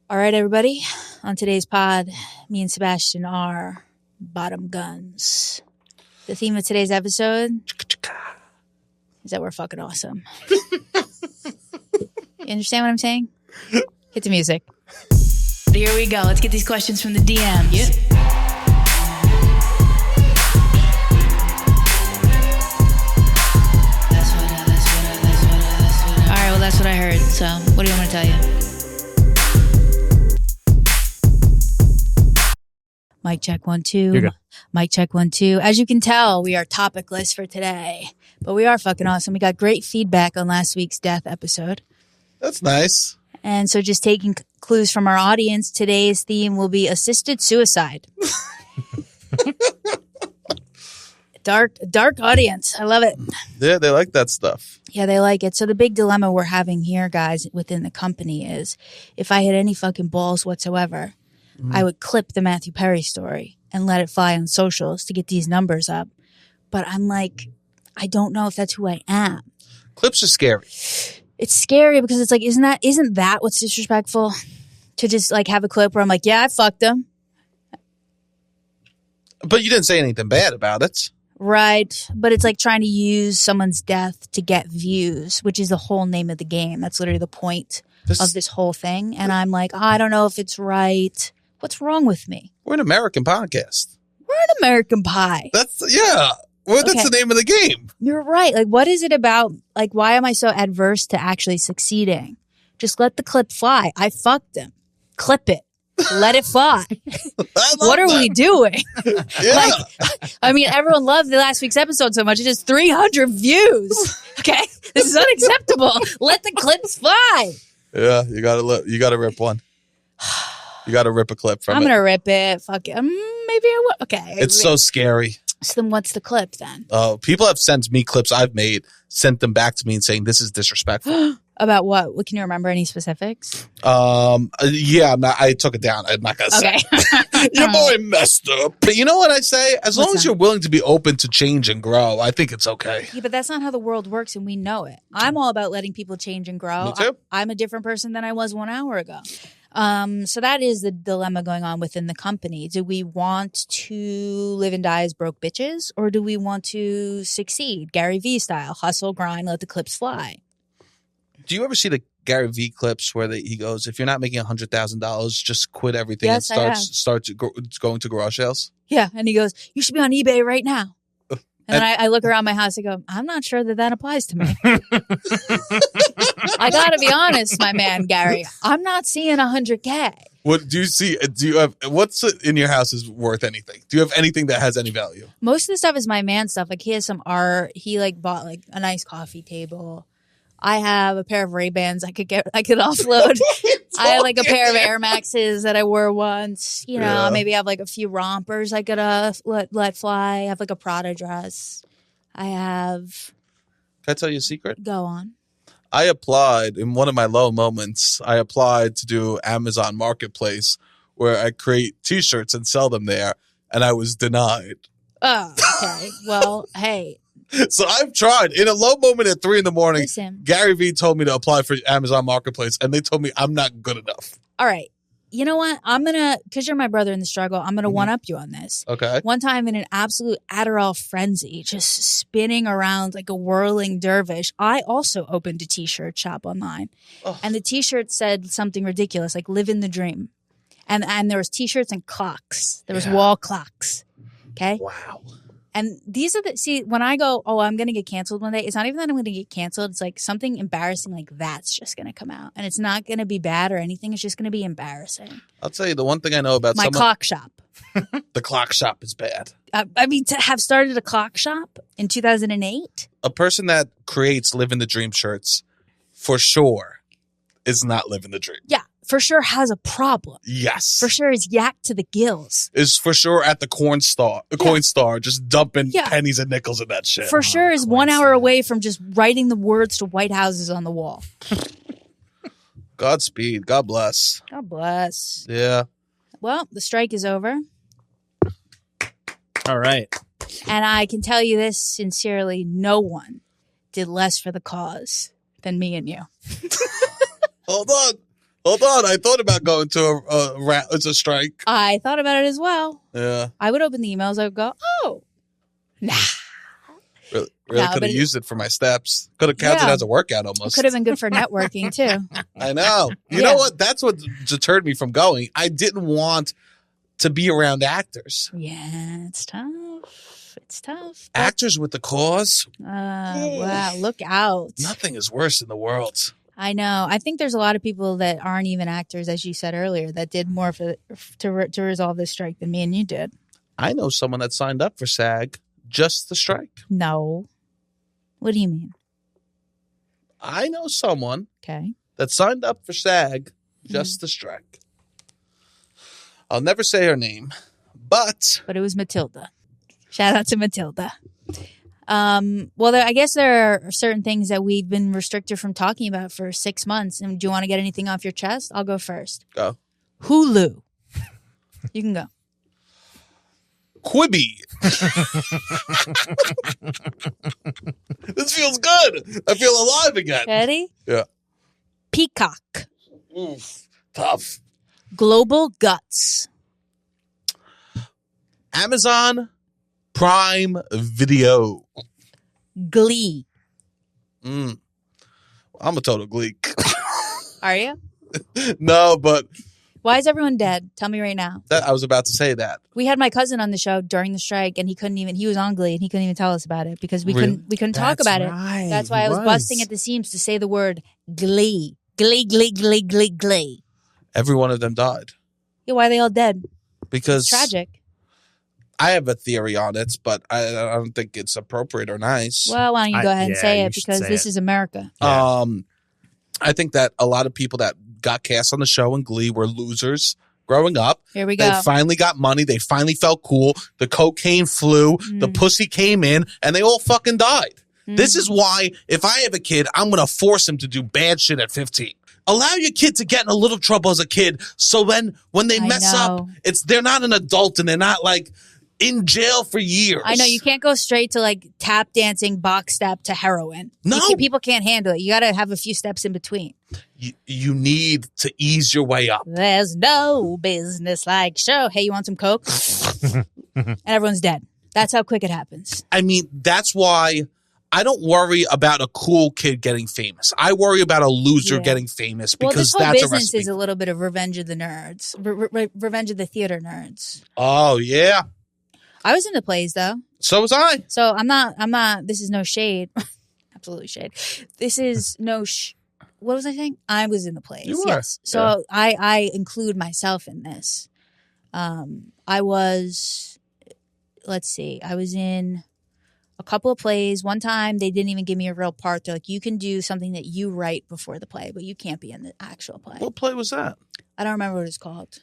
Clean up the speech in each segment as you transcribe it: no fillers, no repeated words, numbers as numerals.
All right, everybody. On today's pod, me and Sebastian are bottom guns. The theme of today's episode is that we're fucking awesome. You understand what I'm saying? Hit the music. Here we go. Let's get these questions from the DMs. Yep. All right, well, that's what I heard. So what do you want me to tell you? Mic check 1 2. You're good. Mic check 1 2. As you can tell, we are topicless for today, but we are fucking awesome. We got great feedback on last week's death episode. That's nice. And so just taking clues from our audience, today's theme will be assisted suicide. Dark audience. I love it. Yeah, they like that stuff. Yeah, they like it. So the big dilemma we're having here, guys, within the company is if I had any fucking balls whatsoever, I would clip the Matthew Perry story and let it fly on socials to get these numbers up. But I'm like, I don't know if that's who I am. Clips are scary. It's scary because it's like, isn't that what's disrespectful? To just like have a clip where I'm like, yeah, I fucked him. But you didn't say anything bad about it. Right. But it's like trying to use someone's death to get views, which is the whole name of the game. That's literally the point of this whole thing. And I'm like, I don't know if it's right. What's wrong with me? We're an American podcast. We're an American Pie. That's the name of the game. You're right. Like, what is it about? Like, why am I so adverse to actually succeeding? Just let the clip fly. I fucked him. Clip it. Let it fly. What are we doing? Yeah. I mean, everyone loved the last week's episode so much. It has 300 views. Okay? This is unacceptable. Let the clips fly. Yeah, you gotta rip one. You gotta rip a clip from it. I'm gonna rip it. Fuck it. Maybe I will. Okay. It's so scary. So then what's the clip then? Oh, people have sent me clips I've made, sent them back to me and saying this is disrespectful. About what? Can you remember any specifics? I took it down. I'm not gonna say. Your boy messed up. But you know what I say? As long as you're willing to be open to change and grow, I think it's okay. Yeah, but that's not how the world works, and we know it. I'm all about letting people change and grow. Me too. I'm a different person than I was 1 hour ago. So that is the dilemma going on within the company. Do we want to live and die as broke bitches, or do we want to succeed, Gary Vee style, hustle, grind, let the clips fly? Do you ever see the Gary Vee clips where he goes, if you're not making $100,000, just quit everything and start going to garage sales? Yeah. And he goes, you should be on eBay right now. And then I look around my house and go, I'm not sure that applies to me. I got to be honest, my man, Gary. I'm not seeing 100K. What do you see? Do you have what's in your house is worth anything? Do you have anything that has any value? Most of the stuff is my man stuff. Like he has some art. He like bought like a nice coffee table. I have a pair of Ray-Bans I could offload. I have like a pair of Air Maxes that I wore once. You know, maybe I have like a few rompers I could let fly. I have like a Prada dress. I have. Can I tell you a secret? Go on. I applied in one of my low moments. I applied to do Amazon Marketplace where I create T-shirts and sell them there, and I was denied. Oh, okay. Well, hey. So I've tried. In a low moment at 3 a.m, Listen. Gary Vee told me to apply for Amazon Marketplace, and they told me I'm not good enough. All right. You know what? Because you're my brother in the struggle, I'm going to one-up you on this. Okay. One time in an absolute Adderall frenzy, just spinning around like a whirling dervish, I also opened a T-shirt shop online. Oh. And the T-shirt said something ridiculous, like live in the dream. And there was T-shirts and clocks. There was wall clocks. Okay? Wow. And these are when I go, oh, I'm going to get canceled one day, it's not even that I'm going to get canceled. It's like something embarrassing like that's just going to come out. And it's not going to be bad or anything. It's just going to be embarrassing. I'll tell you the one thing I know about my clock shop. The clock shop is bad. I mean, to have started a clock shop in 2008. A person that creates Live in the Dream shirts, for sure, is not living the dream. Yeah. For sure has a problem. Yes. For sure is yacked to the gills. Is for sure at the coin store, just dumping pennies and nickels in that shit. For sure is 1 hour away from just writing the words to White Houses on the wall. Godspeed. God bless. God bless. Yeah. Well, the strike is over. All right. And I can tell you this sincerely, no one did less for the cause than me and you. Hold on. Hold on. I thought about going to a strike. I thought about it as well. Yeah. I would open the emails. I would go, oh, nah. Really No, could but have used it for my steps. Could have counted Yeah. as a workout almost. Could have been good for networking too. I know. You Yeah. know what? That's what deterred me from going. I didn't want to be around actors. Yeah, it's tough. It's tough. Actors with the cause. Wow, look out. Nothing is worse in the world. I know. I think there's a lot of people that aren't even actors, as you said earlier, that did more to resolve this strike than me and you did. I know someone that signed up for SAG just the strike. No. What do you mean? I know someone Okay. that signed up for SAG just the strike. I'll never say her name, but But it was Matilda. Shout out to Matilda. Well, I guess there are certain things that we've been restricted from talking about for 6 months. And do you want to get anything off your chest? I'll go first. go. Hulu. You can go. Quibi. This feels good. I feel alive again. Ready? Yeah. Peacock. Oof. Tough. Global Guts. Amazon Prime Video. Glee. I'm a total Gleek. Are you? No, but Why is everyone dead? Tell me right now. I was about to say that. We had my cousin on the show during the strike, and he was on Glee, and he couldn't even tell us about it because we couldn't talk about it. That's why I was busting at the seams to say the word Glee. Glee, Glee, Glee, Glee, Glee. Every one of them died. Yeah, why are they all dead? Because It's tragic. I have a theory on it, but I don't think it's appropriate or nice. Well, why don't you go ahead and say you it should because say this it. is America. Yeah. I think that a lot of people that got cast on the show in Glee were losers growing up. Here we They go. finally got money. They finally felt cool. The cocaine flew. The pussy came in, and they all fucking died. This is why, if I have a kid, I'm going to force him to do bad shit at 15. Allow your kid to get in a little trouble as a kid, so when they I mess up, know. they're not an adult and they're not like in jail for years. I know you can't go straight to like tap dancing, box step to heroin. No. People can't handle it. You got to have a few steps in between. You need to ease your way up. There's no business like show. Hey, you want some Coke? And everyone's dead. That's how quick it happens. I mean, that's why I don't worry about a cool kid getting famous. I worry about a loser Yeah. getting famous Well, because this whole that's a business recipe. is a little bit of Revenge of the Nerds, Revenge of the Theater Nerds. Oh, yeah. I was into plays though, So was I. so I'm not. This is no shade, absolutely shade. This is no. What was I saying? I was in the plays. You were. Yes. So I include myself in this. I was. Let's see. I was in a couple of plays. One time they didn't even give me a real part. They're like, you can do something that you write before the play, but you can't be in the actual play. What play was that? I don't remember what it's called,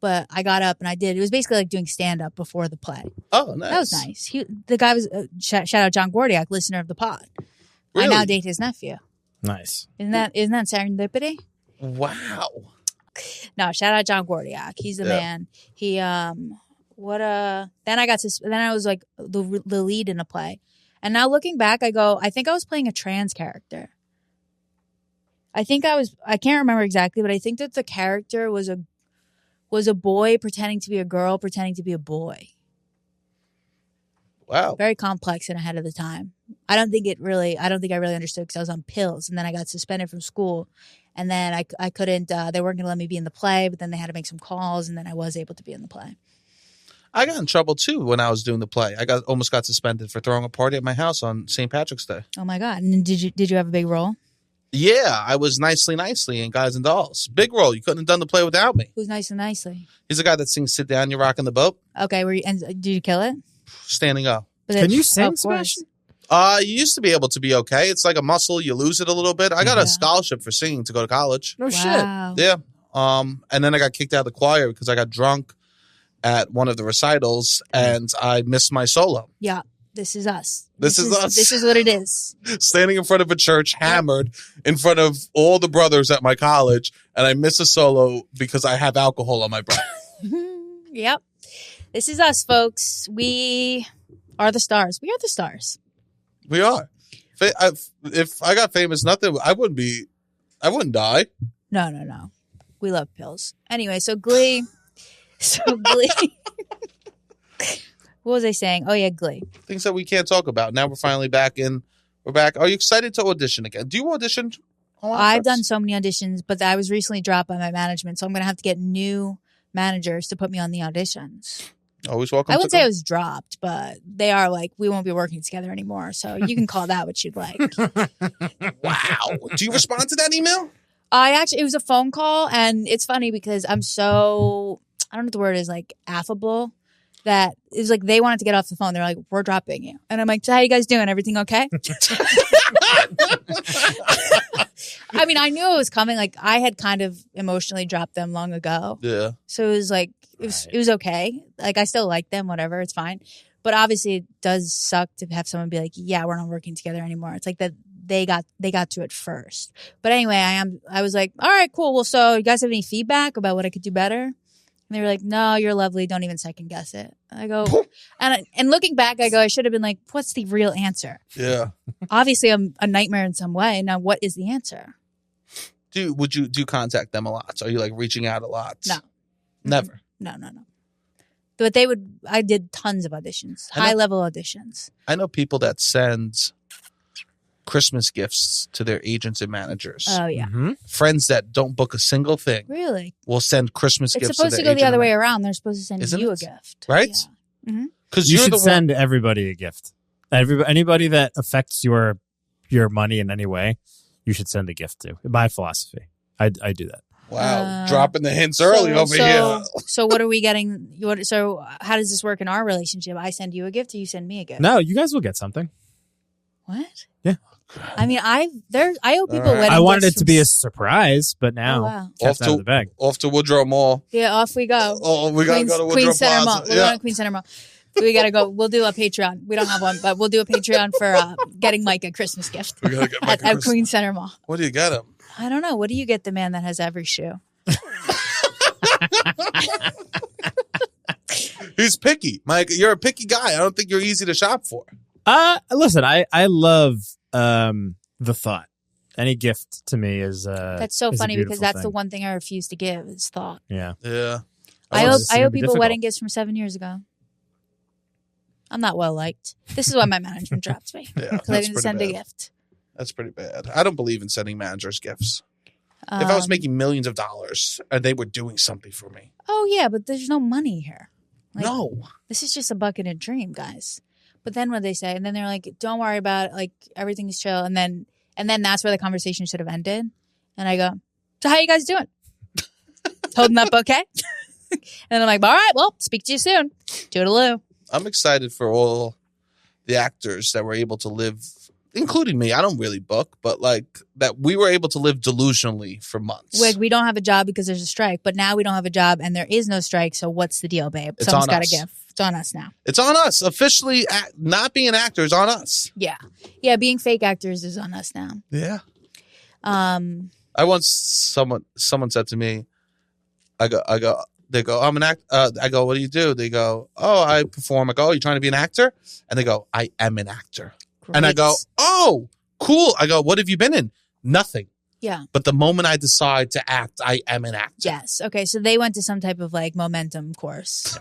but I got up and I did. It was basically like doing stand up before the play. Oh, nice. That was nice. The guy was shout out John Gordiak, listener of the pod. Really? I now date his nephew. Nice. Isn't that serendipity? Wow. No, shout out John Gordiak. He's the Yeah. man. He Then I was like the lead in a play, and now looking back, I think I was playing a trans character. I can't remember exactly, but I think that the character was a boy pretending to be a girl, pretending to be a boy. Wow. Very complex and ahead of the time. I don't think I really understood because I was on pills, and then I got suspended from school, and then I couldn't. They weren't going to let me be in the play, but then they had to make some calls, and then I was able to be in the play. I got in trouble too when I was doing the play. I almost got suspended for throwing a party at my house on St. Patrick's Day. Oh my god! And did you have a big role? Yeah, I was nicely in Guys and Dolls. Big role. You couldn't have done the play without me. Who's nice and nicely? He's the guy that sings "Sit Down, You're Rocking the Boat," Okay, and did you kill it? standing up. But Can you sing, of course. Sebastian? You used to be able to be okay. It's like a muscle. You lose it a little bit. I got Yeah. a scholarship for singing to go to college. No shit. Wow. Yeah. And then I got kicked out of the choir because I got drunk at one of the recitals and I missed my solo. Yeah. This is us. This is us. This is what it is. Standing in front of a church, hammered in front of all the brothers at my college, and I miss a solo because I have alcohol on my breath. Yep. This is us, folks. We are the stars. We are the stars. We are. If I got famous, I wouldn't die. No. We love pills. Anyway, so Glee. What was I saying? Oh, yeah, Glee. Things that we can't talk about. Now we're finally back in. We're back. Are you excited to audition again? Do you audition a lot? I've done so many auditions, but I was recently dropped by my management, so I'm going to have to get new managers to put me on the auditions. Always welcome. I wouldn't say I was dropped, but they are like, we won't be working together anymore. So you can call that what you'd like. Wow. Do you respond to that email? It was a phone call, and it's funny because I'm so, I don't know what the word is, like affable, that it was like they wanted to get off the phone. They're like, we're dropping you. And I'm like, so how you guys doing? Everything okay? I mean, I knew it was coming. Like, I had kind of emotionally dropped them long ago. Yeah. So it was like, it was okay. Like, I still like them, whatever. It's fine. But obviously, it does suck to have someone be like, yeah, we're not working together anymore. It's like that they got to it first. But anyway, I was like, all right, cool. Well, so you guys have any feedback about what I could do better? And they were like, no, you're lovely. Don't even second guess it. I go, and looking back, I go, I should have been like, what's the real answer? Yeah. Obviously, I'm a nightmare in some way. Now, what is the answer? Would you contact them a lot? Are you like reaching out a lot? No. Never. No. But I did tons of auditions, high level auditions. I know people that send Christmas gifts to their agents and managers. Oh, yeah. Mm-hmm. Friends that don't book a single thing. Really? Will send Christmas It's gifts supposed to to their go the other agent way around. They're supposed to send Isn't you it? a gift. Right? Yeah. Mm-hmm. Because You you're should the send everybody a gift. Anybody that affects your money in any way, you should send a gift to. My philosophy. I do that. Wow, dropping the hints early over here. So what are we getting? So how does this work in our relationship? I send you a gift or you send me a gift? No, you guys will get something. What? Yeah. I mean, I owe people wedding I wanted gifts it to be a surprise, but now wow. cat's out of the bag. Off to Woodrow Mall. Yeah, off we go. Oh, we got to go to Woodrow Queen Center Mall. Plaza. We're going to Queen Center Mall. We got to go. We'll do a Patreon. We don't have one, but we'll do a Patreon for getting Mike a Christmas gift We gotta get Mike a at Christmas- Queen Center Mall. What do you get him? I don't know. What do you get the man that has every shoe? He's picky. Mike, you're a picky guy. I don't think you're easy to shop for. Listen, I love the thought. Any gift to me is That's so is a funny because beautiful that's the thing. one thing I refuse to give is thought. Yeah. Yeah. I This is owe gonna be people difficult. wedding gifts from 7 years ago. I'm not well liked. This is why my management dropped me. Yeah, Because I didn't send a gift. That's pretty bad. I don't believe in sending managers gifts. If I was making millions of dollars and they were doing something for me. Oh, yeah, but there's no money here. Like, No. This is just a bucket of dream, guys. But then what they say, and then they're like, don't worry about it. Like, everything's chill. And then that's where the conversation should have ended. And I go, so how you guys doing? Holding up okay? And I'm like, all right, well, speak to you soon. Toodaloo. I'm excited for all the actors that were able to live, including me. I don't really book, but like that we were able to live delusionally for months. Like, we don't have a job because there's a strike, but now we don't have a job and there is no strike. So what's the deal, babe? It's Someone's on got us. to give. It's on us now. It's on us. Officially, not being an actor is on us. Yeah. Yeah, being fake actors is on us now. Yeah. I once someone said to me, they go, I'm an actor. I go, what do you do? They go, oh, I perform. I go, oh, you trying to be an actor? And they go, I am an actor. And I go, Great. oh, cool. I go, what have you been in? Nothing. Yeah. But the moment I decide to act, I am an actor. Yes. Okay. So they went to some type of like momentum course.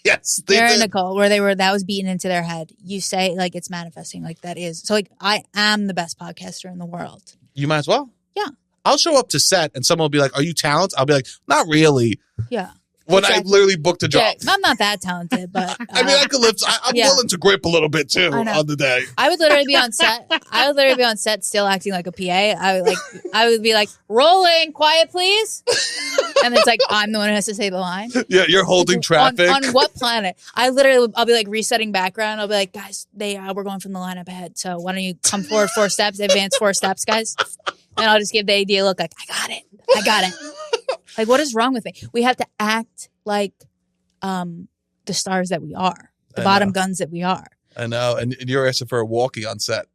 Yes, they Sarah and did. Nicole, where that was beaten into their head. You say like it's manifesting, like that is. So like I am the best podcaster in the world. You might as well. Yeah. I'll show up to set and someone will be like, are you talented? I'll be like, not really. Yeah. When I Exactly. literally booked a job. Yeah, I'm not that talented, but I mean, I could lift. I'm yeah. willing to grip a little bit too I know. on the day. I would literally be on set. Still acting like a PA. I would be like, rolling, quiet, please. And it's like I'm the one who has to say the line. Yeah, you're holding traffic. On what planet? I'll be like resetting background. I'll be like, guys, we're going from the line up ahead. So why don't you come forward 4 steps, advance 4 steps, guys? And I'll just give the AD a look like, I got it. Like, what is wrong with me? We have to act like the stars that we are, the I bottom know. guns that we are. I know, and you're asking for a walkie on set.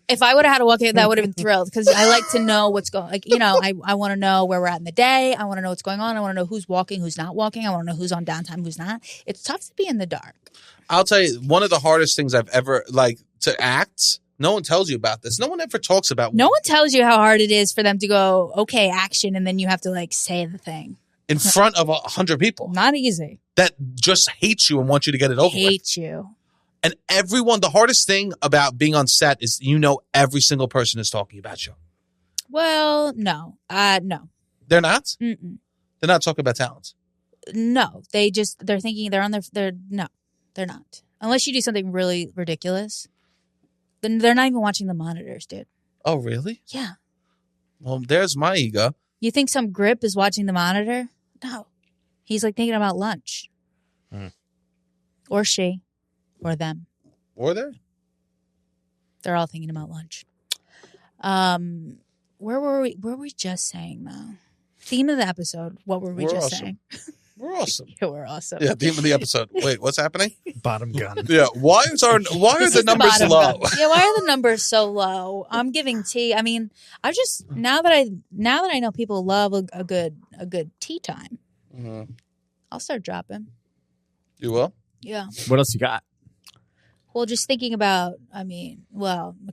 If I would have had a walkie, that would have been thrilled because I like to know what's going. Like, I want to know where we're at in the day. I want to know what's going on. I want to know who's walking, who's not walking. I want to know who's on downtime, who's not. It's tough to be in the dark. I'll tell you, one of the hardest things I've ever to act No one tells you about this. No one ever talks about No one tells you how hard it is for them to go, okay, action, and then you have to like say the thing. in front of 100 people Not easy. that just hate you and want you to get it over with. Hate you. And everyone, the hardest thing about being on set is every single person is talking about you. Well, no. No. They're not? Mm-mm. They're not talking about talent. No. They're thinking no, they're not. Unless you do something really ridiculous. Then they're not even watching the monitors, dude. Oh, really? Yeah. Well, there's my ego. You think some grip is watching the monitor? No. He's like thinking about lunch. Or she. Or them. Or there? They're all thinking about lunch. Where were we? What were we just saying though? Theme of the episode. What were we We're just awesome. saying? We're awesome. Yeah, we're awesome. Yeah, theme of the episode. Wait, what's happening? Bottom gun. Yeah, why are This the is numbers bottom low? gun. Yeah, why are the numbers so low? I'm giving tea. I mean, I just now that I know people love a good tea time. Mm-hmm. I'll start dropping. You will? Yeah. What else you got? Well, just thinking about. Okay.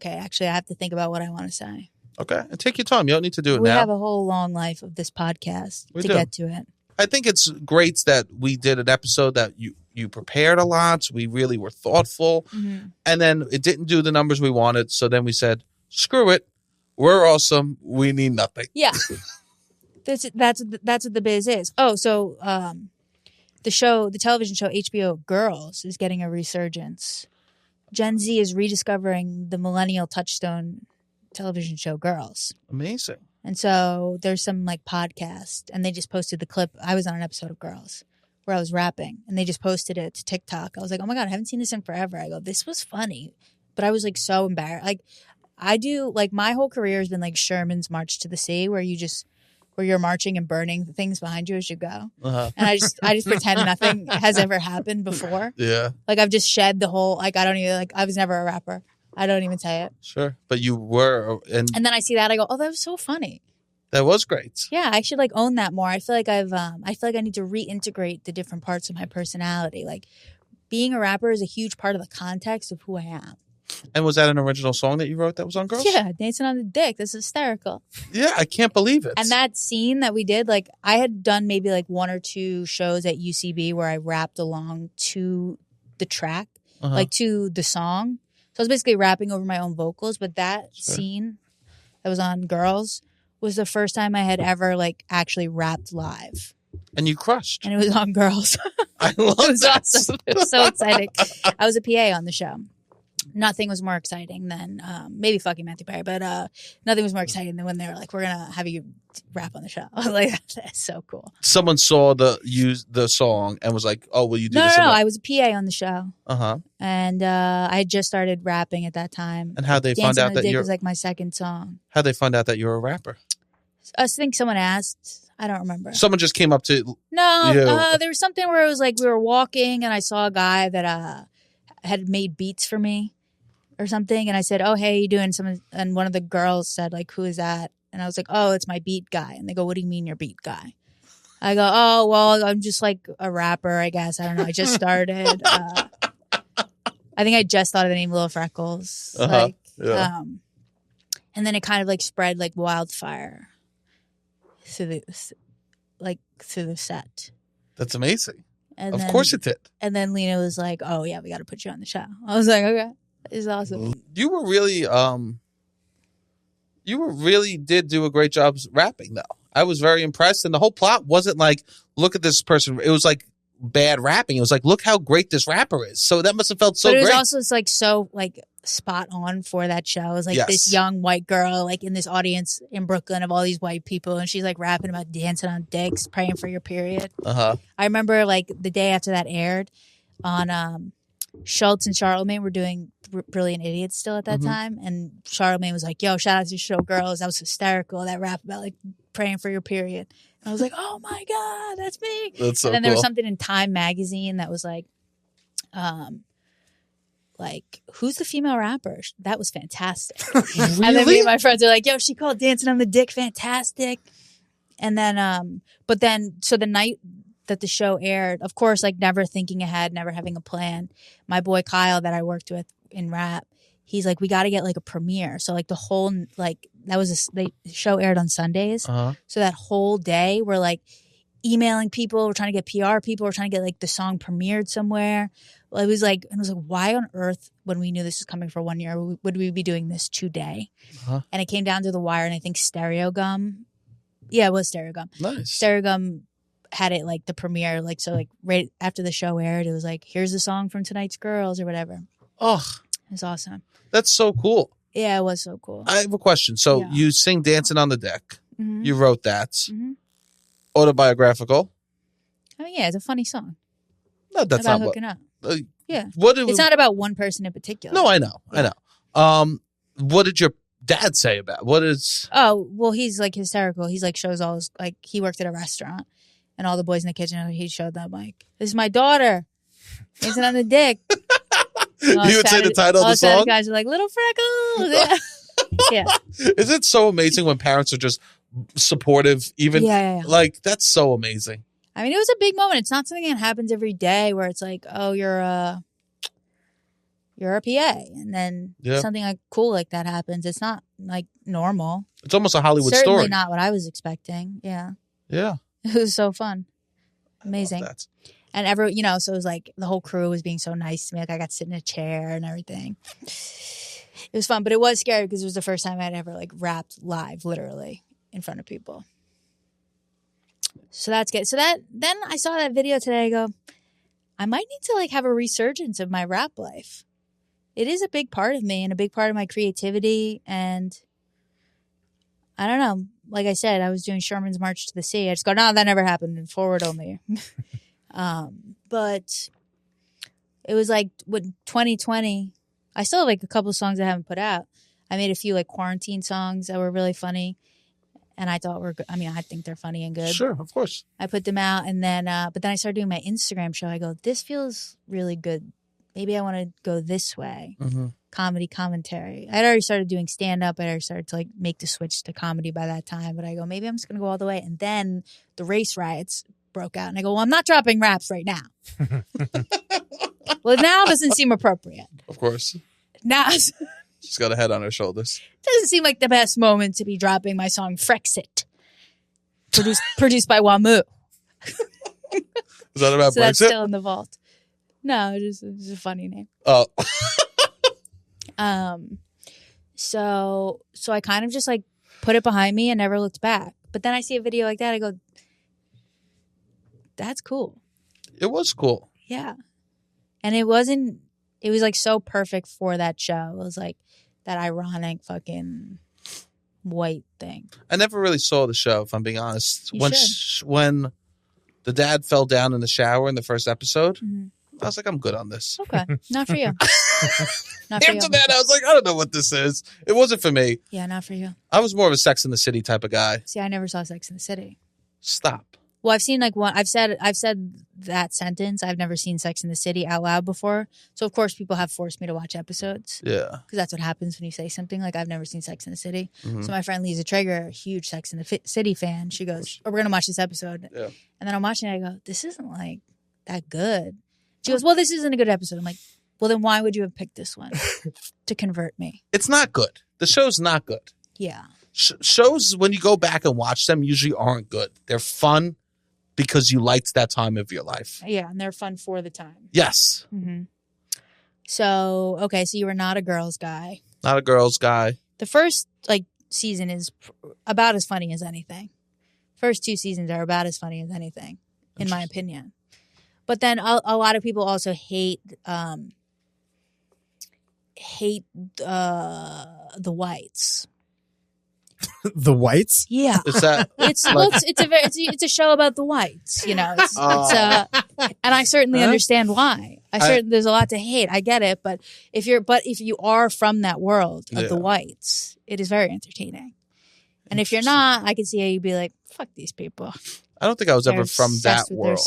Actually, I have to think about what I want to say. Okay, and take your time. You don't need to do it We now. have a whole long life of this podcast We to do. get to it. I think it's great that we did an episode that you prepared a lot. We really were thoughtful. Mm-hmm. And then it didn't do the numbers we wanted. So then we said, screw it. We're awesome. We need nothing. Yeah. That's what the biz is. Oh, so the television show HBO Girls is getting a resurgence. Gen Z is rediscovering the millennial touchstone television show Girls. Amazing. And so there's some like podcast, and they just posted the clip. I was on an episode of Girls where I was rapping, and they just posted it to TikTok. I was like, oh my God, I haven't seen this in forever. I go, this was funny. But I was like so embarrassed. Like I do, like my whole career has been like Sherman's March to the Sea, where you're marching and burning things behind you as you go. Uh-huh. And I just pretend nothing has ever happened before. Yeah, Like I've just shed the whole, like I don't even, like I was never a rapper. I don't even say it. sure. But you were, and And then I see that, I go, oh, that was so funny. that was great. Yeah, I should like own that more. I feel like I need to reintegrate the different parts of my personality. Like being a rapper is a huge part of the context of who I am. And was that an original song that you wrote that was on Girls? Yeah, dancing on the dick. That's hysterical. Yeah, I can't believe it. And that scene that we did, like I had done maybe like one or two shows at UCB where I rapped along to the track, like to the song. So I was basically rapping over my own vocals. But that scene that was on Girls was the first time I had ever like actually rapped live. And you crushed. And it was on Girls. I love It was that. awesome. It was so exciting. I was a PA on the show. Nothing was more exciting than maybe fucking Matthew Perry, but nothing was more exciting than when they were like, "We're gonna have you rap on the show." I was like, "That's so cool." Someone saw the song and was like, "Oh, will you do No, this?" no, I was a PA on the show, Uh-huh. and I had just started rapping at that time. And how they find Dancing out on the that Dick you're was like my second song. how they find out that you're a rapper? I think someone asked. I don't remember. Someone just came up to No, Yeah. there was something where it was like we were walking, and I saw a guy that had made beats for me or something, and I said, "Oh, hey, you doing something?" And one of the girls said, "Like, who is that?" And I was like, "Oh, it's my beat guy." And they go, "What do you mean your beat guy?" I go, "Oh, well, I'm just like a rapper, I guess. I don't know. I just started. I think I just thought of the name Little Freckles, like, Yeah. and then it kind of like spread like wildfire through the set." That's amazing. And Of then, course it did. And then Lena was like, "Oh yeah, we got to put you on the show." I was like, "Okay, it's awesome." You were really did do a great job rapping though. I was very impressed, and the whole plot wasn't like, look at this person. It was like bad rapping. It was like, look how great this rapper is. So that must have felt so but it was great. also like so like spot on for that show. It was like Yes. this young white girl like in this audience in Brooklyn of all these white people, and she's like rapping about dancing on dicks, praying for your period. Uh-huh. I remember like the day after that aired on Schultz and Charlemagne were doing Brilliant Idiots still at that time, and Charlemagne was like, "Yo, shout out to Show Girls. That was hysterical. That rap about like praying for your period." And I was like, "Oh my God, that's me." That's so And then there was cool. something in Time magazine that was like who's the female rapper? That was fantastic. And then me Really? and my friends are like, "Yo, she called Dancing on the Dick fantastic." And then so the night that the show aired, of course, like never thinking ahead, never having a plan, my boy Kyle that I worked with in rap, he's like, we got to get like a premiere. So like the whole like that was the show aired on Sundays. So that whole day we're like emailing people, we're trying to get PR people, we're trying to get like the song premiered somewhere. Well, it was like why on earth, when we knew this was coming for 1 year, would we be doing this today? And it came down to the wire, and I think Stereo Gum. Yeah, it was Stereo Gum. Nice. Stereo Gum had it like the premiere, like so like right after the show aired, it was like, here's the song from tonight's girls or whatever. Oh, it was awesome. That's so cool. Yeah, it was so cool. I have a question. So you sing Dancing on the Deck. You wrote that. Autobiographical. Oh yeah, it's a funny song. No, that's about not hooking up. Yeah. It's not about one person in particular. No, I know. Yeah. I know. What did your dad say about what is? Oh, well, he's like hysterical. He's like shows all his, like he worked at a restaurant, and all the boys in the kitchen, he showed them like, this is my daughter. Dancing on the dick. You would say the title of the song? The guys are like, Little Freckles. Yeah. Is it so amazing when parents are just supportive? Even like that's so amazing. I mean, it was a big moment. It's not something that happens every day where it's like, oh, you're a PA, and then something like cool like that happens. It's not like normal. It's almost a Hollywood Certainly story. Not what I was expecting. Yeah. Yeah. It was so fun. Amazing. And so it was like the whole crew was being so nice to me. Like I got to sit in a chair and everything. It was fun, but it was scary because it was the first time I'd ever like rapped live, literally in front of people. So that's good. So then I saw that video today. I go, I might need to like have a resurgence of my rap life. It is a big part of me and a big part of my creativity. And I don't know. Like I said, I was doing Sherman's March to the Sea. I just go, no, that never happened. Forward only. But it was like with 2020, I still have like a couple of songs I haven't put out. I made a few like quarantine songs that were really funny. And I thought I think they're funny and good. Sure, of course. I put them out, and then, but then I started doing my Instagram show. I go, this feels really good. Maybe I want to go this way. Comedy commentary. I'd already started doing stand-up. I'd already started to like make the switch to comedy by that time. But I go, maybe I'm just going to go all the way. And then the race riots broke out. And I go, well, I'm not dropping raps right now. Well, now doesn't seem appropriate. Of course. Now... She's got a head on her shoulders. Doesn't seem like the best moment to be dropping my song Frexit, produced by Wamu. Is that about so Brexit? That's still in the vault. No, it's just a funny name. Oh. So I kind of just like put it behind me and never looked back. But then I see a video like that, I go, that's cool. It was cool. Yeah. And it was like so perfect for that show. It was like that ironic fucking white thing. I never really saw the show, if I'm being honest. You When the dad fell down in the shower in the first episode, I was like, I'm good on this. Okay. Not for you. Not for After that, I was like, I don't know what this is. It wasn't for me. Yeah, not for you. I was more of a Sex in the City type of guy. See, I never saw Sex in the City. Stop. Well, I've seen like one. I've said that sentence. I've never seen Sex in the City out loud before. So of course, people have forced me to watch episodes. Yeah, because that's what happens when you say something like I've never seen Sex in the City. So my friend Lisa Traeger, a huge Sex in the City fan, she goes, "Oh, we're gonna watch this episode." Yeah. And then I'm watching it. I go, "This isn't like that good." She goes, "Well, this isn't a good episode." I'm like, "Well, then why would you have picked this one to convert me?" It's not good. The show's not good. Yeah. Shows, when you go back and watch them, usually aren't good. They're fun because you liked that time of your life. Yeah, and they're fun for the time. Yes. So, okay, so you were not a girls guy. Not a girls guy. The first season is about as funny as anything. First 2 seasons are about as funny as anything, in my opinion. But then a lot of people also hate the whites. The whites? Yeah. Is that it's a show about the whites, you know. And I certainly understand why. There's a lot to hate. I get it, but if you are from that world of the whites, it is very entertaining. And if you're not, I can see how you'd be like, fuck these people. I don't think I was ever from that world.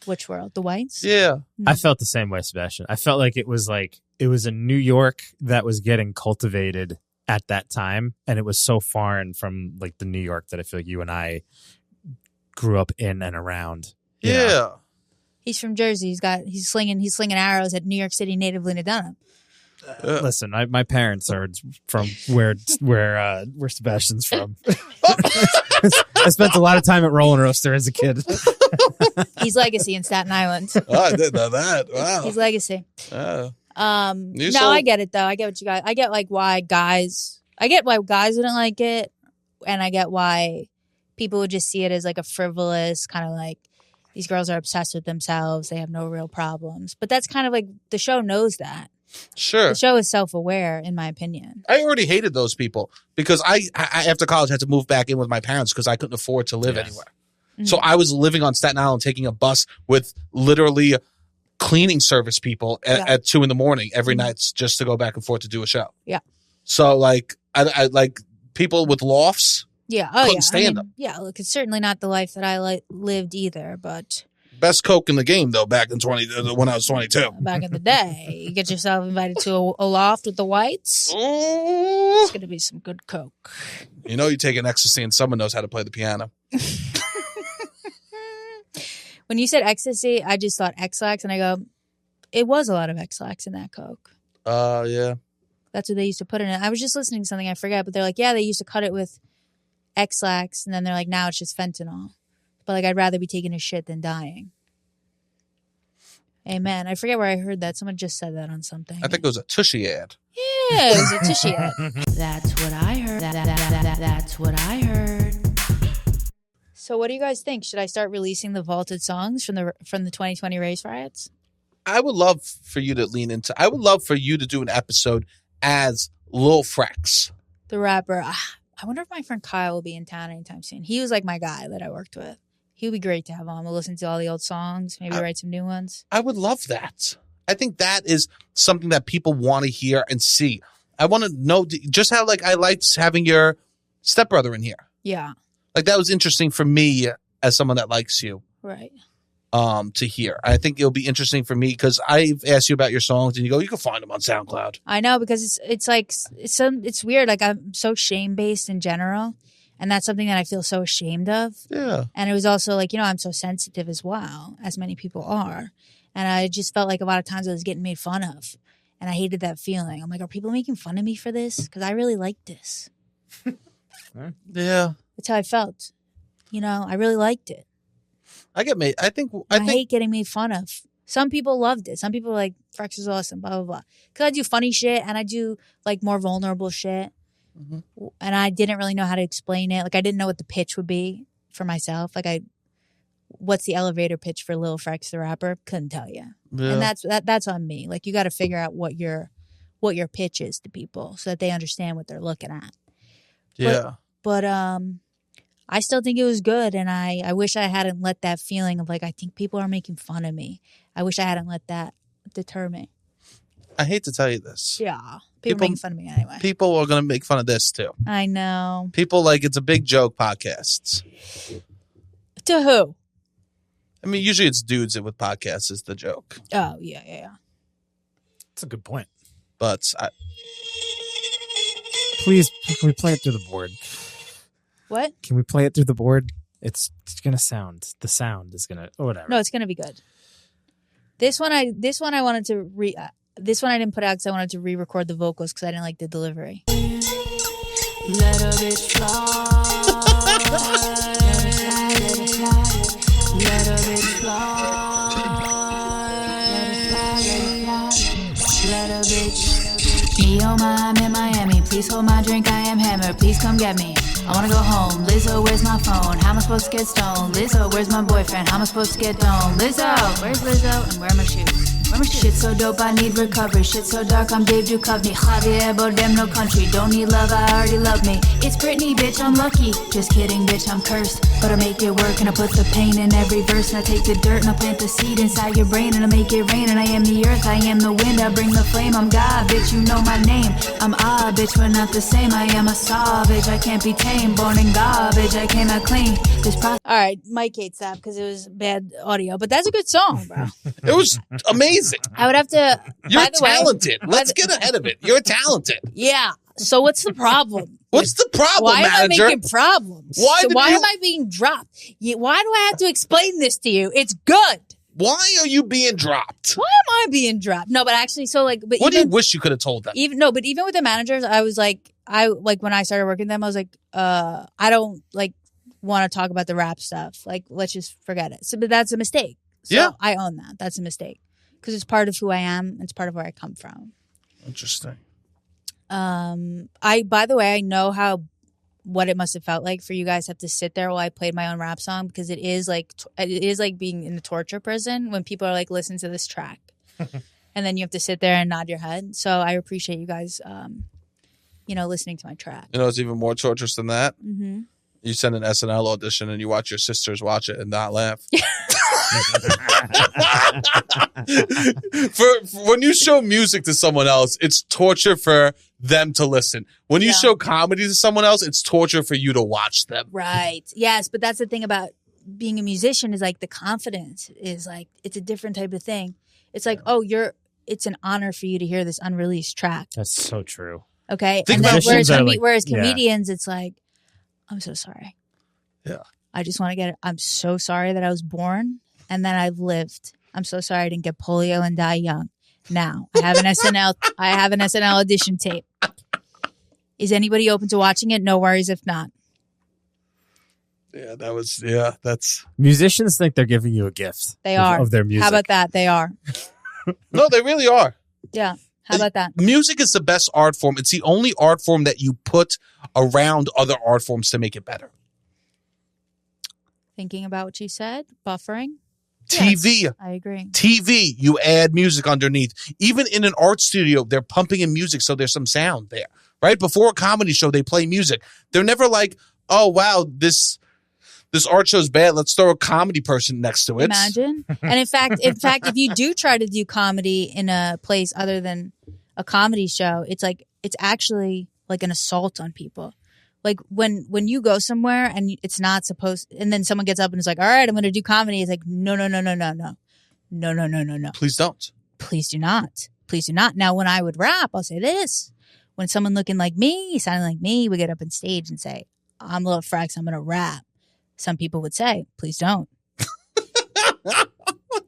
Which world? The whites? Yeah. I felt the same way, Sebastian. I felt like it was a New York that was getting cultivated at that time, and it was so foreign from like the New York that I feel like you and I grew up in and around. Yeah. Know? He's from Jersey. He's slinging arrows at New York City native Lena Dunham. Listen, my parents are from where Sebastian's from. I spent a lot of time at Roll and Roaster as a kid. He's legacy in Staten Island. Oh, I didn't know that. Wow. He's legacy. Oh. I get it though. I get what you guys. I get like why guys. I get why guys wouldn't like it, and I get why people would just see it as like a frivolous kind of like these girls are obsessed with themselves. They have no real problems, but that's kind of like the show knows that. Sure. The show is self-aware, in my opinion. I already hated those people because I after college had to move back in with my parents because I couldn't afford to live anywhere. Mm-hmm. So I was living on Staten Island, taking a bus with literally cleaning service people at 2 a.m. every night just to go back and forth to do a show. Yeah. So like I like people with lofts. Yeah. Oh, couldn't stand them. Yeah. Look, it's certainly not the life that I lived either, but. Best Coke in the game, though, back in when I was 22. Back in the day. You get yourself invited to a loft with the whites. It's going to be some good Coke. You know you take an ecstasy and someone knows how to play the piano. When you said ecstasy, I just thought X-Lax, and I go, it was a lot of X-Lax in that Coke. Yeah. That's what they used to put in it. I was just listening to something, I forget, but they're like, yeah, they used to cut it with X-Lax, and then they're like, now it's just fentanyl. But like, I'd rather be taking a shit than dying. Amen. I forget where I heard that. Someone just said that on something. I think it was a Tushy ad. Yeah, it was a Tushy ad. That's what I heard. That's what I heard. So what do you guys think? Should I start releasing the vaulted songs from the 2020 race riots? I would love for you to lean into. I would love for you to do an episode as Lil Frex, the rapper. I wonder if my friend Kyle will be in town anytime soon. He was like my guy that I worked with. He would be great to have on. We'll listen to all the old songs, maybe write some new ones. I would love that. I think that is something that people want to hear and see. I want to know just how like I liked having your stepbrother in here. Yeah. Like that was interesting for me as someone that likes you. Right. To hear. I think it'll be interesting for me because I've asked you about your songs and you go, you can find them on SoundCloud. I know because it's weird. Like I'm so shame based in general. And that's something that I feel so ashamed of. Yeah. And it was also like, I'm so sensitive as well, as many people are. And I just felt like a lot of times I was getting made fun of. And I hated that feeling. I'm like, are people making fun of me for this? Because I really like this. Yeah. That's how I felt. I really liked it. I get made. I hate getting made fun of. Some people loved it. Some people were like, Frex is awesome, blah, blah, blah. Because I do funny shit and I do like more vulnerable shit. Mm-hmm. And I didn't really know how to explain it. Like I didn't know what the pitch would be for myself. Like what's the elevator pitch for Lil Frex the rapper? Couldn't tell you. Yeah. And that's on me. Like you got to figure out what your pitch is to people so that they understand what they're looking at. Yeah. But I still think it was good, and I wish I hadn't let that feeling of like I think people are making fun of me. I wish I hadn't let that deter me. I hate to tell you this. Yeah. People are making fun of me anyway. People are going to make fun of this too. I know. People like it's a big joke podcasts. To who? I mean, usually it's dudes with podcasts is the joke. Oh, yeah. That's a good point. But please, can we play it through the board? What? Can we play it through the board? It's going to sound. The sound is going to... Oh, whatever. No, it's going to be good. This one I wanted to this one I didn't put out because I wanted to re-record the vocals because I didn't like the delivery. Let a bitch fly. Let a bitch fly. Let a bitch. Me, oh my, I'm in Miami. Please hold my drink, I am hammered. Please come get me. I wanna go home. Lizzo, where's my phone? How am I supposed to get stoned? Lizzo, where's my boyfriend? How am I supposed to get domed? Lizzo, where's Lizzo? And where are my shoes? Shit so dope, I need recovery. Shit so dark, I'm Dave Duchovny. Javier Bardem, no country. Don't need love, I already love me. It's Britney, bitch, I'm lucky. Just kidding, bitch, I'm cursed. But I make it work and I put the pain in every verse. And I take the dirt and I plant the seed inside your brain. And I make it rain and I am the earth, I am the wind. I bring the flame, I'm God, bitch, you know my name. I'm bitch, we're not the same. I am a savage, I can't be tamed. Born in garbage, I cannot clean. Alright, Mike hates that because it was bad audio. But that's a good song, bro. It was amazing. I would have to... You're talented. Let's get ahead of it. You're talented. Yeah. So what's the problem? What's the problem, manager? Why am I making problems? Why am I being dropped? Why do I have to explain this to you? It's good. Why are you being dropped? Why am I being dropped? No, but actually, so like, but What do you even, wish you could have told them? but even with the managers, I was like, when I started working with them, I was like, I don't like want to talk about the rap stuff. Like, let's just forget it. So, but that's a mistake. So Yeah. I own that. That's a mistake because it's part of who I am. It's part of where I come from. Interesting. By the way, I know what it must have felt like for you guys to have to sit there while I played my own rap song because it is like being in the torture prison when people are like, listen to this track. And then you have to sit there and nod your head. So I appreciate you guys, listening to my track. You know, it's even more torturous than that. Mm-hmm. You send an SNL audition and you watch your sisters watch it and not laugh. For when you show music to someone else, it's torture for them to listen. When you show comedy to someone else, it's torture for you to watch them. Right. Yes, but that's the thing about being a musician is like the confidence is like it's a different type of thing. It's like, it's an honor for you to hear this unreleased track. That's so true. Okay. Think And then about whereas comedians, it's like, I'm so sorry. Yeah. I just want to get it. I'm so sorry that I was born and that I've lived. I'm so sorry I didn't get polio and die young. Now I have an SNL audition tape. Is anybody open to watching it? No worries if not. Yeah, that's Musicians think they're giving you a gift. They are. Of their music. How about that? They are. No, they really are. Yeah. How about that? Music is the best art form. It's the only art form that you put around other art forms to make it better. Thinking about what you said, buffering. TV. Yes, I agree. TV, you add music underneath. Even in an art studio, they're pumping in music so there's some sound there. Right? Before a comedy show, they play music. They're never like, oh, wow, this art show's bad. Let's throw a comedy person next to it. Imagine. And in fact, if you do try to do comedy in a place other than a comedy show, it's actually like an assault on people. Like when you go somewhere and it's not supposed, and then someone gets up and is like, all right, I'm going to do comedy. It's like, no. Please don't. Please do not. Please do not. Now, when I would rap, I'll say this. When someone looking like me, sounding like me, would get up on stage and say, I'm Lil Frex, I'm going to rap. Some people would say, please don't.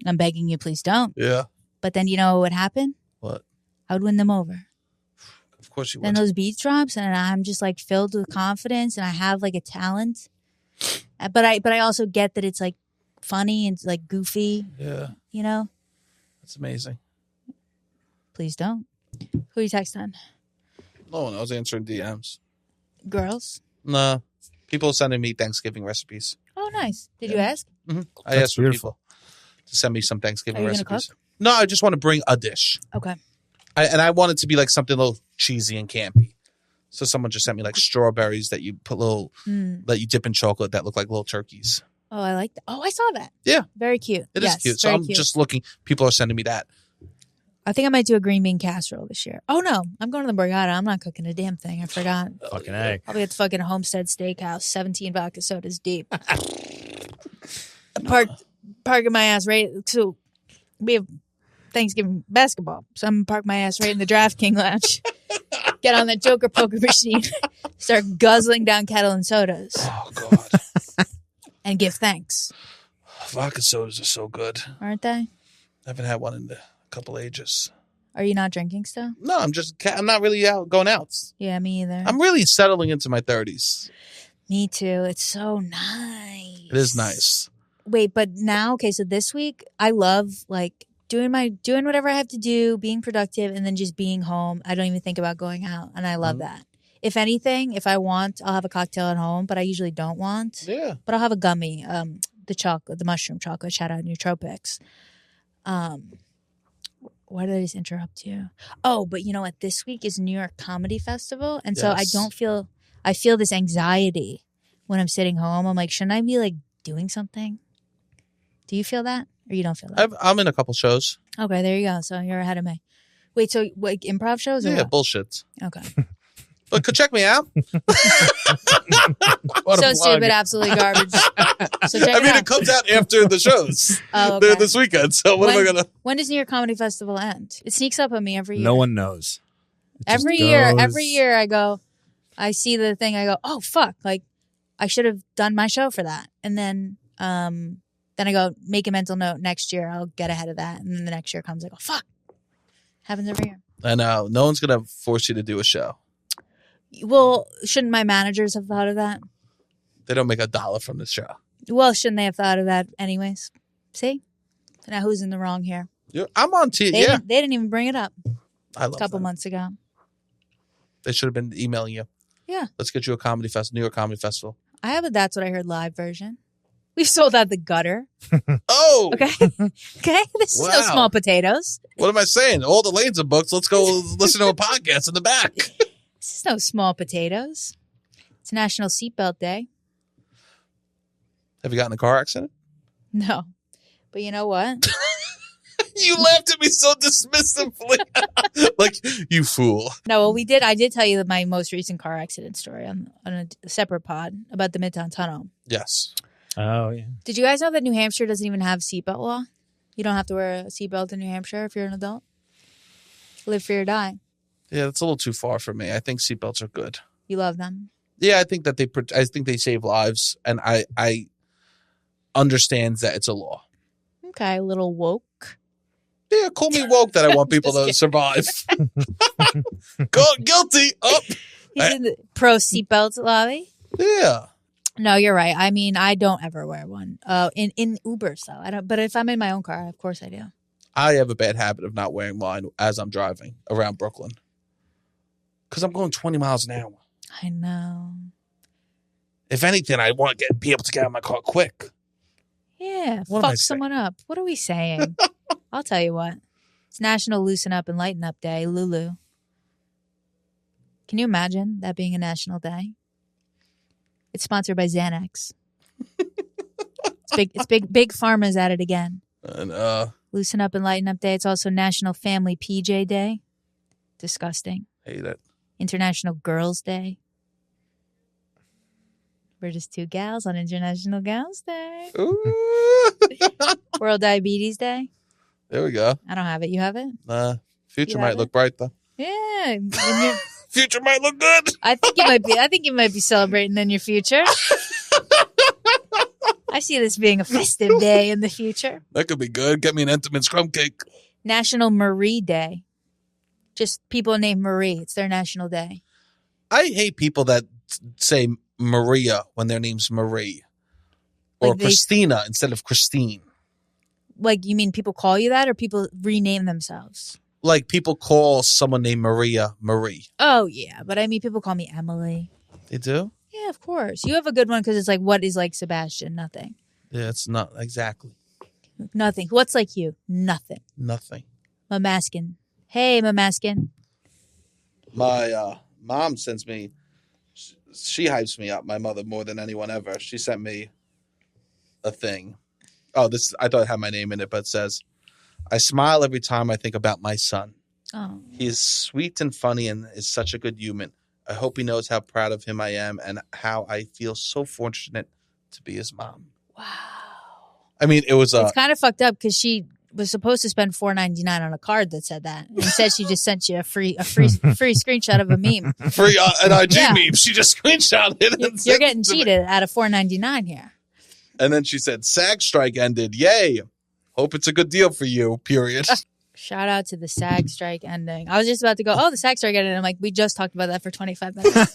I'm begging you, please don't. Yeah. But then you know what would happen? What? I would win them over. Of course you would. Then those beats drops and I'm just like filled with confidence and I have like a talent. But I also get that it's like funny and like goofy. Yeah. You know? That's amazing. Please don't. Who you texting? No one. I was answering DMs. Girls? Nah. People sending me Thanksgiving recipes. Oh, nice. Did you ask? Mm-hmm. I That's asked for beautiful. people to send me some Thanksgiving Are you recipes. gonna cook? No, I just want to bring a dish. Okay. I want it to be like something a little cheesy and campy. So someone just sent me like strawberries that you put that you dip in chocolate that look like little turkeys. Oh, I like that. Oh, I saw that. Yeah. Very cute. It is cute. So I'm just looking. People are sending me that. I think I might do a green bean casserole this year. Oh, no. I'm going to the Borgata. I'm not cooking a damn thing. I forgot. Fucking A. I'll be at the fucking Homestead Steakhouse, 17 vodka sodas deep. Parking my ass right. So we have Thanksgiving basketball. So I'm going to park my ass right in the DraftKings lounge. Get on the Joker poker machine. Start guzzling down kettle and sodas. Oh, God. And give thanks. Vodka sodas are so good. Aren't they? I haven't had one in a couple ages. Are you not drinking still? No, I'm not really going out. Yeah, me either. I'm really settling into my 30s. Me too. It's so nice. It is nice. Wait, but now, okay, so this week I love like doing whatever I have to do, being productive, and then just being home. I don't even think about going out, and I love that. If anything, if I want, I'll have a cocktail at home, but I usually don't want. Yeah. But I'll have a gummy, the mushroom chocolate, shout out Nootropics. Why did I just interrupt you? Oh, but you know what? This week is New York Comedy Festival. And so I feel this anxiety when I'm sitting home. I'm like, shouldn't I be like doing something? Do you feel that? Or you don't feel that? I'm in a couple shows. Okay, there you go. So you're ahead of me. Wait, so like improv shows? Or Yeah, what? bullshit. Okay. But could check me out. So stupid, absolutely garbage. So check it out. It comes out after the shows. Oh, They're okay. this weekend. So When does New York Comedy Festival end? It sneaks up on me every year. No one knows. It just Every year I see the thing, I go, oh fuck, like I should have done my show for that. And then Then I go, make a mental note. Next year, I'll get ahead of that. And then the next year comes, I go, fuck. Happens every year. I know. No one's going to force you to do a show. Well, shouldn't my managers have thought of that? They don't make $1 from this show. Well, shouldn't they have thought of that anyways? See? Now who's in the wrong here? I'm on They didn't even bring it up I love a couple that. months ago. They should have been emailing you. Yeah. Let's get you a comedy festival, New York Comedy Festival. I have a That's What I Heard live version. We've sold out the Gutter. Oh! Okay. Okay. This is no Wow. small potatoes. What am I saying? All the lanes are booked. Let's go listen to a podcast in the back. This is no small potatoes. It's National Seatbelt Day. Have you gotten in a car accident? No. But you know what? You laughed at me so dismissively. Like, you fool. No, well, we did. I did tell you my most recent car accident story on a separate pod about the Midtown Tunnel. Yes. Oh, yeah. Did you guys know that New Hampshire doesn't even have seatbelt law? You don't have to wear a seatbelt in New Hampshire if you're an adult. Live free or die. Yeah, that's a little too far for me. I think seatbelts are good. You love them. Yeah, I think that they save lives, and I understand that it's a law. Okay, a little woke. Yeah, call me woke that I want people to survive. Guilty. Oh, He's in the pro seatbelt lobby. yeah. No, you're right. I mean, I don't ever wear one. In Ubers though, I don't. But if I'm in my own car, of course I do. I have a bad habit of not wearing mine as I'm driving around Brooklyn because I'm going 20 miles an hour. I know. If anything, I want to be able to get out of my car quick. Yeah, What am I fuck someone up. What are we saying? I'll tell you what. It's National Loosen Up and Lighten Up Day, Lulu. Can you imagine that being a national day? It's sponsored by Xanax. It's big pharma's at it again. And Loosen Up and Lighten Up Day. It's also National Family PJ Day. Disgusting. hate it. International Girls Day. We're just two gals on International Gals Day. Ooh. World Diabetes Day. There we go. I don't have it. You have it? Future You might have look it? bright though. Yeah. And you're- Future might look good. I think you might be celebrating in your future. I see this being a festive day in the future. That could be good. Get me an Entenmann's crumb cake. National Marie Day. Just people named Marie. It's their national day. I hate people that say Maria when their name's Marie. Or Like they- Christina instead of Christine. Like, you mean people call you that or people rename themselves? Like people call someone named Maria Marie. Oh, yeah. But I mean, people call me Emily. They do? Yeah, of course. You have a good one because it's like, what is like Sebastian? Nothing. Yeah, it's not exactly. Nothing. What's like you? Nothing. Nothing. Mamaskin. Hey, Mamaskin. My mom sends me, she hypes me up, my mother, more than anyone ever. She sent me a thing. Oh, I thought it had my name in it, but it says, I smile every time I think about my son. Oh. He is sweet and funny and is such a good human. I hope he knows how proud of him I am and how I feel so fortunate to be his mom. Wow. I mean, it was It's kind of fucked up because she was supposed to spend $4.99 on a card that said that. And instead, she just sent you a free screenshot of a meme. free an IG Yeah. meme. She just screenshotted it. You're and sent getting it to me. cheated out of $4.99 here. And then she said, SAG strike ended. Yay. Hope it's a good deal for you, period. Shout out to the SAG strike ending. I was just about to go, oh, the SAG strike ended. I'm like, we just talked about that for 25 minutes.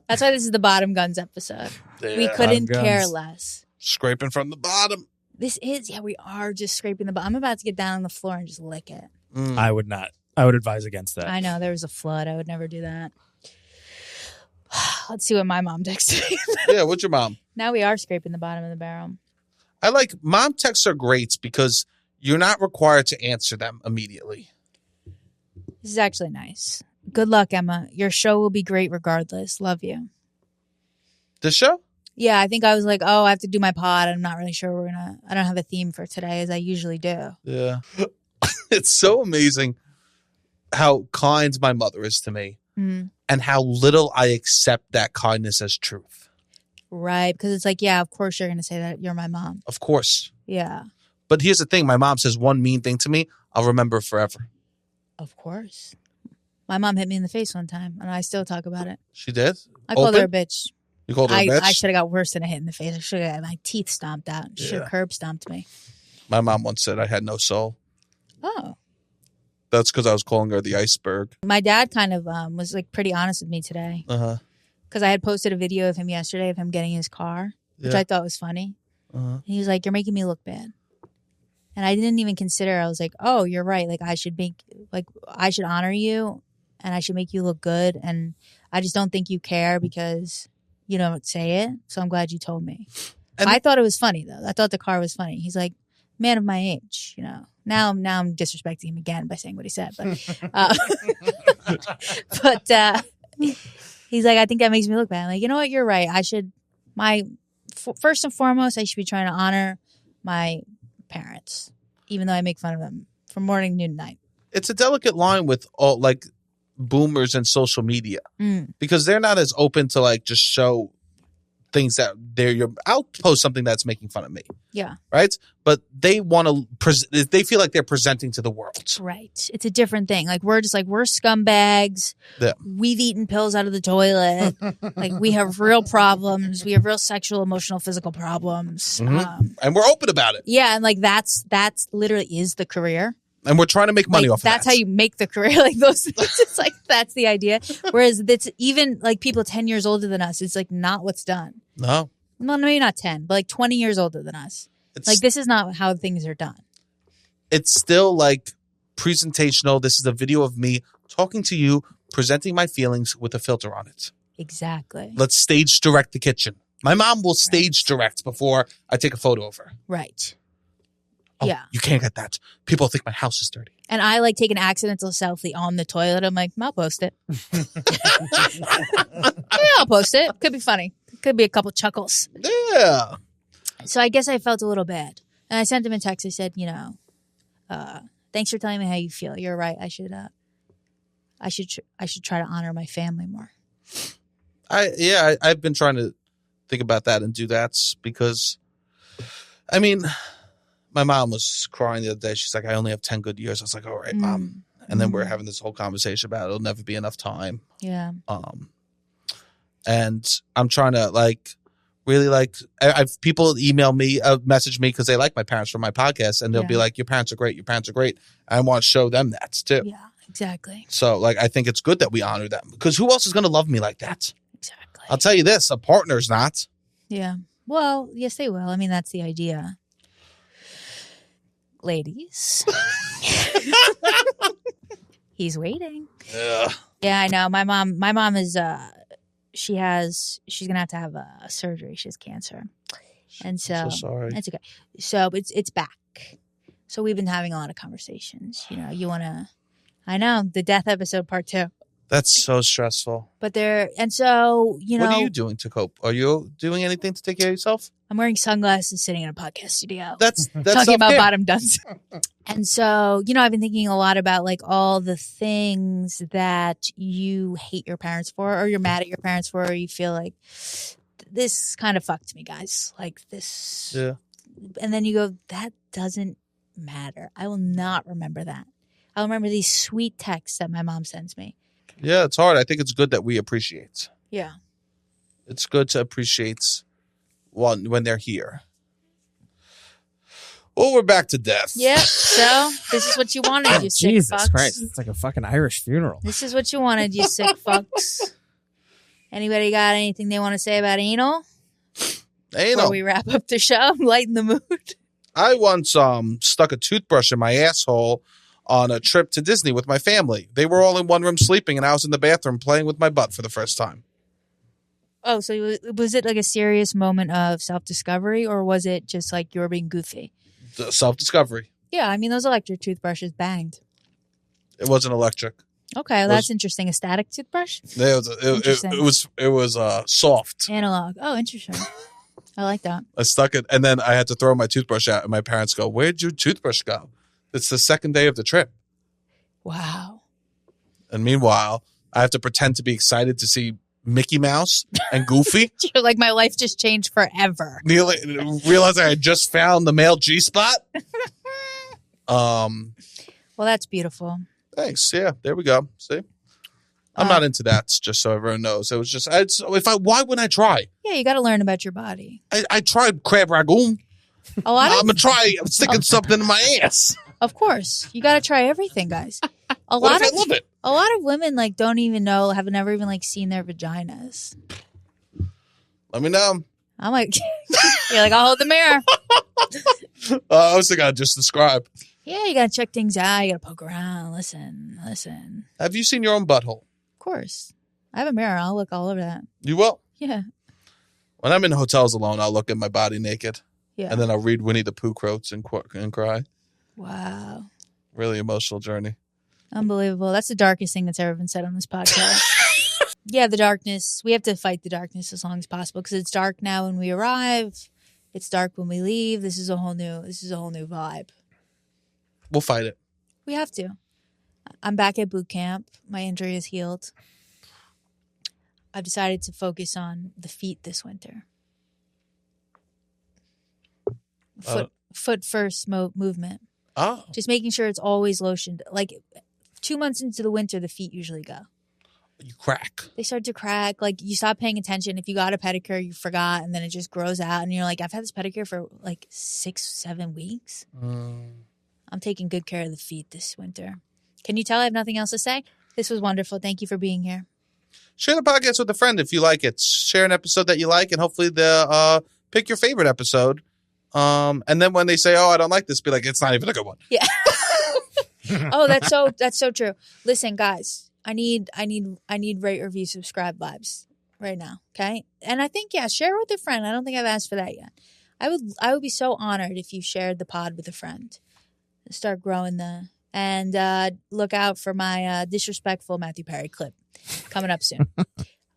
That's why this is the Bottom Guns episode. We Yeah. couldn't Bottom care Guns. less. Scraping from the bottom. This is, we are just scraping the bottom. I'm about to get down on the floor and just lick it. Mm. I would not. I would advise against that. I know there was a flood. I would never do that. Let's see what my mom texted me. Yeah, what's your mom? Now we are scraping the bottom of the barrel. I like mom texts are great because you're not required to answer them immediately. This is actually nice. Good luck, Emma. Your show will be great regardless. Love you. The show? Yeah, I think I was like, oh, I have to do my pod. I'm not really sure I don't have a theme for today as I usually do. Yeah. It's so amazing how kind my mother is to me Mm, and how little I accept that kindness as truth. right. Because it's like, yeah, of course you're going to say that you're my mom. Of course. Yeah, But here's the thing. My mom says one mean thing to me. I'll remember forever. of course. My mom hit me in the face one time and I still talk about it. She did? I called her a Open? bitch. You called her a bitch? I should have got worse than a hit in the face. I should have got my teeth stomped out. She should have curb stomped me. My mom once said I had no soul. Oh. That's because I was calling her the iceberg. My dad kind of was like pretty honest with me today. Uh-huh. Because I had posted a video of him yesterday of him getting his car, which I thought was funny. Uh-huh. And he was like, "You're making me look bad." And I didn't even consider. I was like, "Oh, you're right. Like I should honor you, and I should make you look good. And I just don't think you care because you don't say it. So I'm glad you told me." And I thought it was funny though. I thought the car was funny. He's like, "Man of my age, you know." Now I'm disrespecting him again by saying what he said, but he's like, "I think that makes me look bad." I'm like, you know what? You're right. I should first and foremost, I should be trying to honor my parents, even though I make fun of them from morning, noon, night. It's a delicate line with all like boomers and social media because they're not as open to like just show things that I'll post something that's making fun of me. Yeah. Right. But they want to, they feel like they're presenting to the world. Right. It's a different thing. Like we're scumbags. Yeah. We've eaten pills out of the toilet. Like we have real problems. We have real sexual, emotional, physical problems. Mm-hmm. And we're open about it. Yeah. And like that's literally is the career. And we're trying to make money off of that. That's how you make the career. Like those things. It's like, that's the idea. Whereas it's even like people 10 years older than us. It's like not what's done. No. Well, maybe not 10, but like 20 years older than us. Like this is not how things are done. It's still like presentational. This is a video of me talking to you, presenting my feelings with a filter on it. Exactly. Let's stage direct the kitchen. My mom will stage direct before I take a photo of her. Right. Oh, yeah. You can't get that. People think my house is dirty. And I like take an accidental selfie on the toilet. I'm like, I'll post it. Yeah, I'll post it. Could be funny. Could be a couple chuckles. Yeah. So I guess I felt a little bad. And I sent him a text. I said, thanks for telling me how you feel. You're right. I should try to honor my family more. I've been trying to think about that and do that because, I mean, my mom was crying the other day. She's like, I only have 10 good years. I was like, all right, Mom. And then we're having this whole conversation about it'll never be enough time. Yeah. And I'm trying to really I've people email me, message me because they like my parents from my podcast, and they'll be like, your parents are great. Your parents are great. I want to show them that too. Yeah, exactly. So I think it's good that we honor them because who else is going to love me like that? Exactly. I'll tell you this, a partner's not. Yeah. Well, yes, they will. I mean, that's the idea. Ladies. He's waiting. Yeah, I know. My mom is she's gonna have a surgery. She has cancer. And so sorry. It's okay. So it's back. So we've been having a lot of conversations. I know, the death episode part 2. That's so stressful. But so what are you doing to cope? Are you doing anything to take care of yourself? I'm wearing sunglasses sitting in a podcast studio. That's talking about bottom duns. And so, I've been thinking a lot about all the things that you hate your parents for, or you're mad at your parents for, or you feel like this kind of fucked me, guys. Like this. Yeah. And then you go, that doesn't matter. I will not remember that. I'll remember these sweet texts that my mom sends me. Yeah, it's hard. I think it's good that we appreciate. Yeah. It's good to appreciate when they're here. Well, we're back to death. Yeah. So this is what you wanted, you sick Jesus fucks. Christ. It's like a fucking Irish funeral. This is what you wanted, you sick fucks. Anybody got anything they want to say about anal? Anal. Before we wrap up the show, lighten the mood. I once stuck a toothbrush in my asshole on a trip to Disney with my family. They were all in one room sleeping, and I was in the bathroom playing with my butt for the first time. Oh, so was it like a serious moment of self-discovery, or was it just like you were being goofy? Self-discovery. Yeah, I mean, those electric toothbrushes banged. It wasn't electric. Okay, well, that's interesting. A static toothbrush? It was soft. Analog. Oh, interesting. I like that. I stuck it, and then I had to throw my toothbrush out, and my parents go, "Where'd your toothbrush go?" It's the second day of the trip. Wow. And meanwhile, I have to pretend to be excited to see Mickey Mouse and Goofy. You're like, my life just changed forever. Realize I had just found the male G-spot. Well, that's beautiful. Thanks. Yeah, there we go. See? I'm not into that. Just so everyone knows, it was just why wouldn't I try? Yeah, you got to learn about your body. I tried crab ragoon. A lot of I'm gonna try sticking something in my ass. Of course, you got to try everything, guys. I love it? A lot of women like don't even know, have never even like seen their vaginas. Let me know. I'm like, you're like, I'll hold the mirror. I was thinking I'd just describe. Yeah, you got to check things out. You got to poke around. Listen. Have you seen your own butthole? Of course. I have a mirror. I'll look all over that. You will? Yeah. When I'm in hotels alone, I'll look at my body naked. Yeah. And then I'll read Winnie the Pooh quotes and cry. Wow. Really emotional journey. Unbelievable. That's the darkest thing that's ever been said on this podcast. Yeah, the darkness. We have to fight the darkness as long as possible because it's dark now when we arrive. It's dark when we leave. This is a whole new vibe. We'll fight it. We have to. I'm back at boot camp. My injury is healed. I've decided to focus on the feet this winter. Foot first movement. Oh. Just making sure it's always lotioned. Like 2 months into the winter, the feet usually go. You crack. They start to crack. Like you stop paying attention. If you got a pedicure, you forgot, and then it just grows out. And you're like, I've had this pedicure for like 6-7 weeks. I'm taking good care of the feet this winter. Can you tell I have nothing else to say? This was wonderful. Thank you for being here. Share the podcast with a friend if you like it. Share an episode that you like, and hopefully pick your favorite episode. And then when they say, "Oh, I don't like this," be like, "It's not even a good one." Yeah. Oh, that's so true. Listen, guys, I need rate, review, subscribe vibes right now. Okay, and I think share with a friend. I don't think I've asked for that yet. I would be so honored if you shared the pod with a friend. Start growing and look out for my disrespectful Matthew Perry clip coming up soon.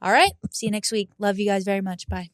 All right, see you next week. Love you guys very much. Bye.